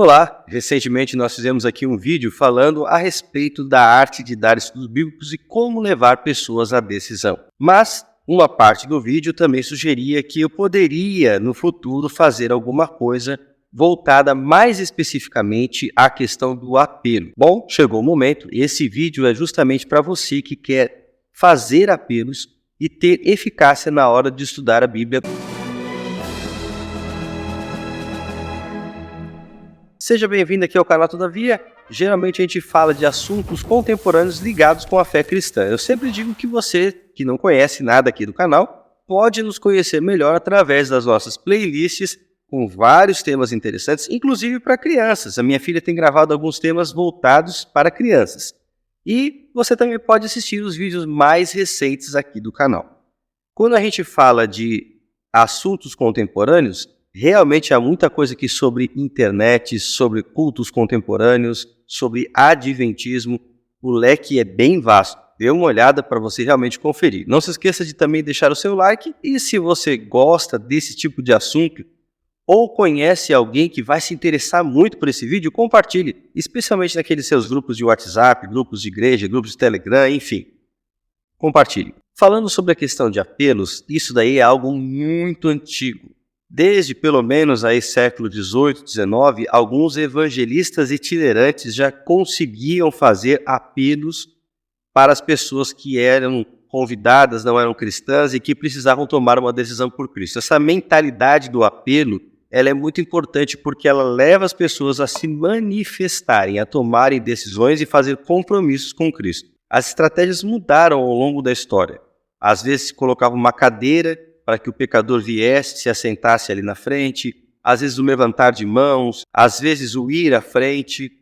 Olá, recentemente nós fizemos aqui um vídeo falando a respeito da arte de dar estudos bíblicos e como levar pessoas à decisão. Mas uma parte do vídeo também sugeria que eu poderia, no futuro, fazer alguma coisa voltada mais especificamente à questão do apelo. Bom, chegou o momento, esse vídeo é justamente para você que quer fazer apelos e ter eficácia na hora de estudar a Bíblia. Seja bem-vindo aqui ao canal Todavia. Geralmente a gente fala de assuntos contemporâneos ligados com a fé cristã. Eu sempre digo que você, que não conhece nada aqui do canal, pode nos conhecer melhor através das nossas playlists com vários temas interessantes, inclusive para crianças. A minha filha tem gravado alguns temas voltados para crianças. E você também pode assistir os vídeos mais recentes aqui do canal. Quando a gente fala de assuntos contemporâneos, realmente há muita coisa aqui sobre internet, sobre cultos contemporâneos, sobre adventismo. O leque é bem vasto. Dê uma olhada para você realmente conferir. Não se esqueça de também deixar o seu like. E se você gosta desse tipo de assunto ou conhece alguém que vai se interessar muito por esse vídeo, compartilhe. Especialmente naqueles seus grupos de WhatsApp, grupos de igreja, grupos de Telegram, enfim. Compartilhe. Falando sobre a questão de apelos, isso daí é algo muito antigo. Desde pelo menos aí século XVIII, XIX, alguns evangelistas itinerantes já conseguiam fazer apelos para as pessoas que eram convidadas, não eram cristãs e que precisavam tomar uma decisão por Cristo. Essa mentalidade do apelo, ela é muito importante porque ela leva as pessoas a se manifestarem, a tomarem decisões e fazer compromissos com Cristo. As estratégias mudaram ao longo da história. Às vezes se colocava uma cadeira para que o pecador viesse, se assentasse ali na frente, às vezes o levantar de mãos, às vezes o ir à frente,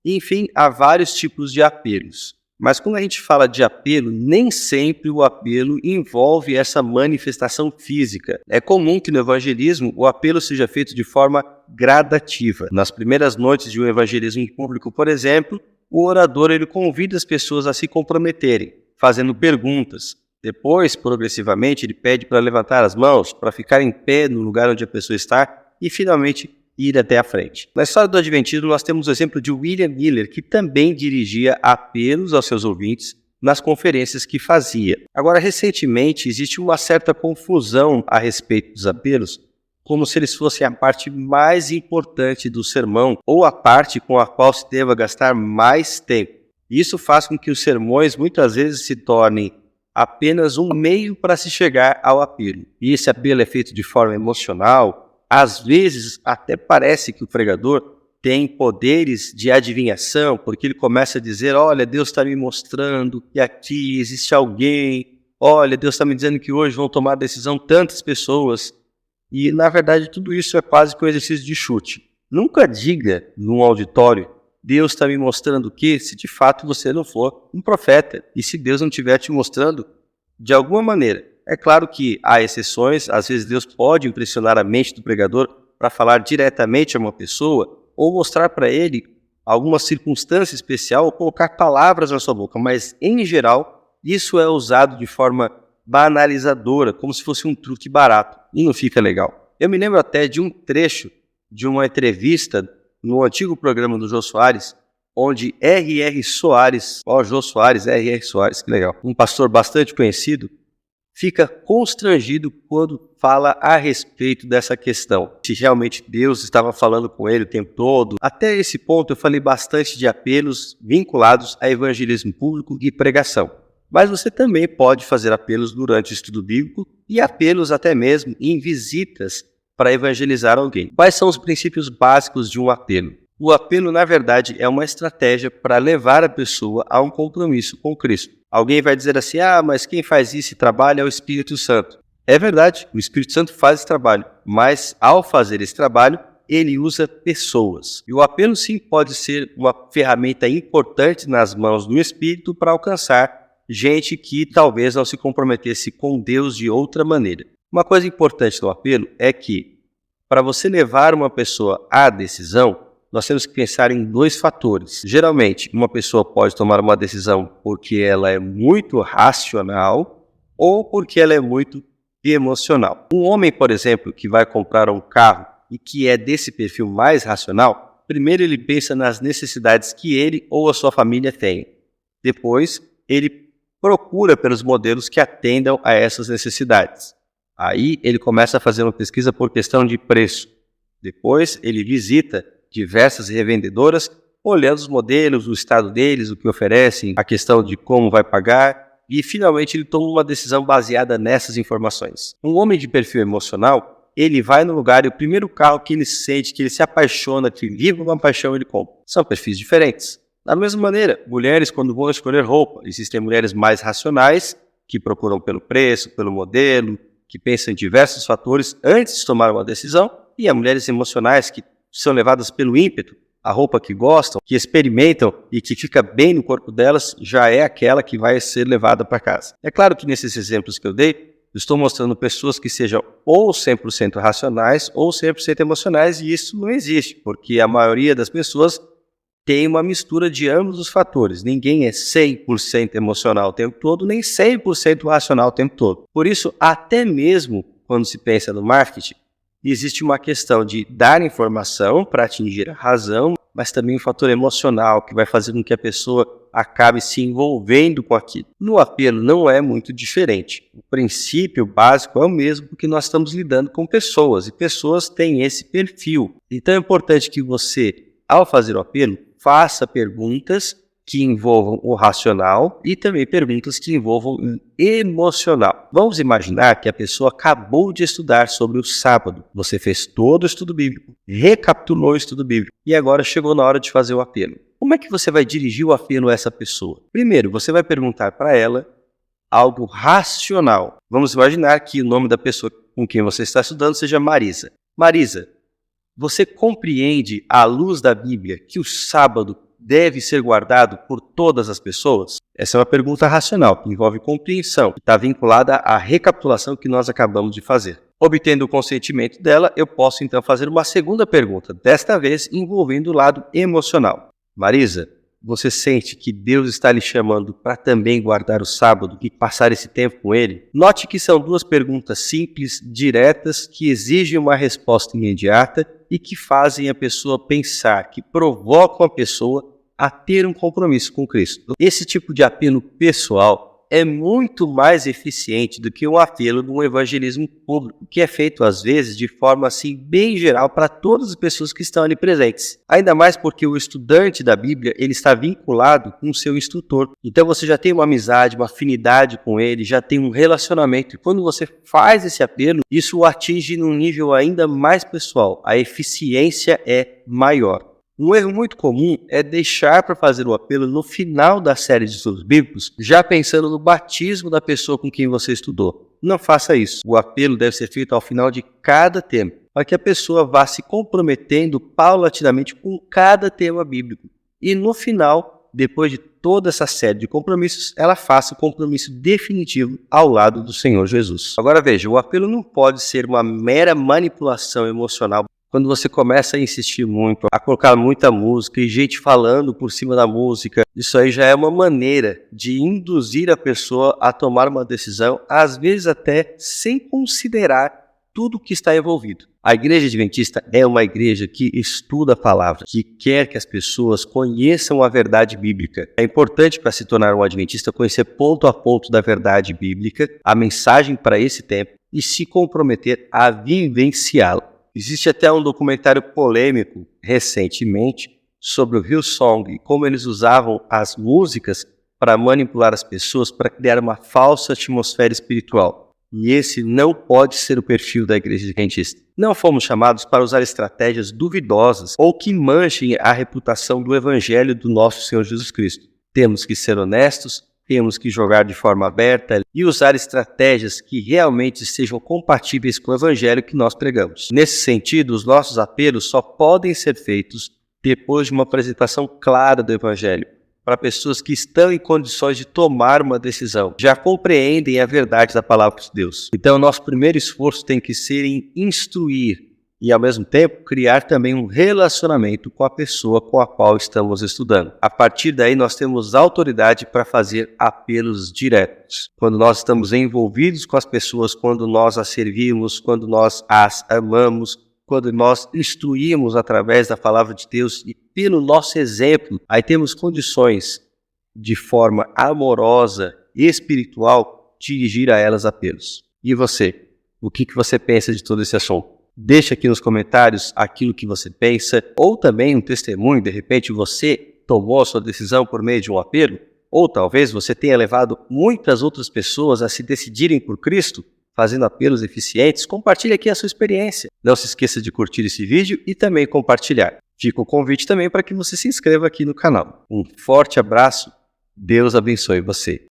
enfim, há vários tipos de apelos. Mas quando a gente fala de apelo, nem sempre o apelo envolve essa manifestação física. É comum que no evangelismo o apelo seja feito de forma gradativa. Nas primeiras noites de um evangelismo público, por exemplo, o orador ele convida as pessoas a se comprometerem, fazendo perguntas. Depois, progressivamente, ele pede para levantar as mãos, para ficar em pé no lugar onde a pessoa está e, finalmente, ir até a frente. Na história do Adventismo, nós temos o exemplo de William Miller, que também dirigia apelos aos seus ouvintes nas conferências que fazia. Agora, recentemente, existe uma certa confusão a respeito dos apelos, como se eles fossem a parte mais importante do sermão ou a parte com a qual se deva gastar mais tempo. Isso faz com que os sermões, muitas vezes, se tornem apenas um meio para se chegar ao apelo. E esse apelo é feito de forma emocional. Às vezes, até parece que o pregador tem poderes de adivinhação, porque ele começa a dizer, olha, Deus está me mostrando que aqui existe alguém, olha, Deus está me dizendo que hoje vão tomar decisão tantas pessoas. E, na verdade, tudo isso é quase que um exercício de chute. Nunca diga num auditório, Deus está me mostrando o quê? Se de fato você não for um profeta. E se Deus não estiver te mostrando de alguma maneira. É claro que há exceções, às vezes Deus pode impressionar a mente do pregador para falar diretamente a uma pessoa ou mostrar para ele alguma circunstância especial ou colocar palavras na sua boca. Mas, em geral, isso é usado de forma banalizadora, como se fosse um truque barato. E não fica legal. Eu me lembro até de um trecho de uma entrevista no antigo programa do Jô Soares, onde R.R. Soares, Jô Soares, R.R. Soares, que legal, um pastor bastante conhecido, fica constrangido quando fala a respeito dessa questão. Se realmente Deus estava falando com ele o tempo todo. Até esse ponto eu falei bastante de apelos vinculados a evangelismo público e pregação. Mas você também pode fazer apelos durante o estudo bíblico e apelos até mesmo em visitas para evangelizar alguém. Quais são os princípios básicos de um apelo? O apelo, na verdade, é uma estratégia para levar a pessoa a um compromisso com Cristo. Alguém vai dizer assim, mas quem faz esse trabalho é o Espírito Santo. É verdade, o Espírito Santo faz esse trabalho, mas ao fazer esse trabalho, ele usa pessoas. E o apelo, sim, pode ser uma ferramenta importante nas mãos do Espírito para alcançar gente que talvez não se comprometesse com Deus de outra maneira. Uma coisa importante do apelo é que, para você levar uma pessoa à decisão, nós temos que pensar em dois fatores. Geralmente, uma pessoa pode tomar uma decisão porque ela é muito racional ou porque ela é muito emocional. Um homem, por exemplo, que vai comprar um carro e que é desse perfil mais racional, Primeiro ele pensa nas necessidades que ele ou a sua família tem. Depois, ele procura pelos modelos que atendam a essas necessidades. Aí ele começa a fazer uma pesquisa por questão de preço. Depois ele visita diversas revendedoras, olhando os modelos, o estado deles, o que oferecem, a questão de como vai pagar, e finalmente ele toma uma decisão baseada nessas informações. Um homem de perfil emocional, ele vai no lugar e o primeiro carro que ele sente, que ele se apaixona, que vive uma paixão, ele compra. São perfis diferentes. Da mesma maneira, mulheres quando vão escolher roupa, existem mulheres mais racionais, que procuram pelo preço, pelo modelo, que pensam em diversos fatores antes de tomar uma decisão, e há mulheres emocionais que são levadas pelo ímpeto, a roupa que gostam, que experimentam e que fica bem no corpo delas, já é aquela que vai ser levada para casa. É claro que nesses exemplos que eu dei, eu estou mostrando pessoas que sejam ou 100% racionais ou 100% emocionais, e isso não existe, porque a maioria das pessoas tem uma mistura de ambos os fatores. Ninguém é 100% emocional o tempo todo, nem 100% racional o tempo todo. Por isso, até mesmo quando se pensa no marketing, existe uma questão de dar informação para atingir a razão, mas também um fator emocional que vai fazer com que a pessoa acabe se envolvendo com aquilo. No apelo não é muito diferente. O princípio básico é o mesmo, porque nós estamos lidando com pessoas, e pessoas têm esse perfil. Então é importante que você, ao fazer o apelo, faça perguntas que envolvam o racional e também perguntas que envolvam o emocional. Vamos imaginar que a pessoa acabou de estudar sobre o sábado. Você fez todo o estudo bíblico, recapitulou o estudo bíblico e agora chegou na hora de fazer o apelo. Como é que você vai dirigir o apelo a essa pessoa? Primeiro, você vai perguntar para ela algo racional. Vamos imaginar que o nome da pessoa com quem você está estudando seja Marisa. Marisa, você compreende, à luz da Bíblia, que o sábado deve ser guardado por todas as pessoas? Essa é uma pergunta racional, que envolve compreensão, que está vinculada à recapitulação que nós acabamos de fazer. Obtendo o consentimento dela, eu posso então fazer uma segunda pergunta, desta vez envolvendo o lado emocional. Marisa, você sente que Deus está lhe chamando para também guardar o sábado e passar esse tempo com Ele? Note que são duas perguntas simples, diretas, que exigem uma resposta imediata e que fazem a pessoa pensar, que provocam a pessoa a ter um compromisso com Cristo. Esse tipo de apelo pessoal é muito mais eficiente do que um apelo de um evangelismo público, que é feito às vezes de forma assim bem geral para todas as pessoas que estão ali presentes. Ainda mais porque o estudante da Bíblia, ele está vinculado com o seu instrutor. Então você já tem uma amizade, uma afinidade com ele, já tem um relacionamento. E quando você faz esse apelo, isso o atinge num nível ainda mais pessoal. A eficiência é maior. Um erro muito comum é deixar para fazer o apelo no final da série de estudos bíblicos, já pensando no batismo da pessoa com quem você estudou. Não faça isso. O apelo deve ser feito ao final de cada tema, para que a pessoa vá se comprometendo paulatinamente com cada tema bíblico. E no final, depois de toda essa série de compromissos, ela faça o compromisso definitivo ao lado do Senhor Jesus. Agora veja, o apelo não pode ser uma mera manipulação emocional. Quando você começa a insistir muito, a colocar muita música e gente falando por cima da música, isso aí já é uma maneira de induzir a pessoa a tomar uma decisão, às vezes até sem considerar tudo o que está envolvido. A Igreja Adventista é uma igreja que estuda a palavra, que quer que as pessoas conheçam a verdade bíblica. É importante para se tornar um adventista conhecer ponto a ponto da verdade bíblica, a mensagem para esse tempo e se comprometer a vivenciá-la. Existe até um documentário polêmico, recentemente, sobre o Hillsong e como eles usavam as músicas para manipular as pessoas, para criar uma falsa atmosfera espiritual. E esse não pode ser o perfil da Igreja Adventista. Não fomos chamados para usar estratégias duvidosas ou que manchem a reputação do Evangelho do nosso Senhor Jesus Cristo. Temos que ser honestos, temos que jogar de forma aberta e usar estratégias que realmente sejam compatíveis com o Evangelho que nós pregamos. Nesse sentido, os nossos apelos só podem ser feitos depois de uma apresentação clara do Evangelho, para pessoas que estão em condições de tomar uma decisão, já compreendem a verdade da palavra de Deus. Então, o nosso primeiro esforço tem que ser em instruir e, ao mesmo tempo, criar também um relacionamento com a pessoa com a qual estamos estudando. A partir daí, nós temos autoridade para fazer apelos diretos. Quando nós estamos envolvidos com as pessoas, quando nós as servimos, quando nós as amamos, quando nós instruímos através da palavra de Deus e pelo nosso exemplo, aí temos condições de forma amorosa e espiritual dirigir a elas apelos. E você? O que você pensa de todo esse assunto? Deixa aqui nos comentários aquilo que você pensa, ou também um testemunho, de repente você tomou a sua decisão por meio de um apelo, ou talvez você tenha levado muitas outras pessoas a se decidirem por Cristo, fazendo apelos eficientes. Compartilhe aqui a sua experiência. Não se esqueça de curtir esse vídeo e também compartilhar. Fica o convite também para que você se inscreva aqui no canal. Um forte abraço, Deus abençoe você.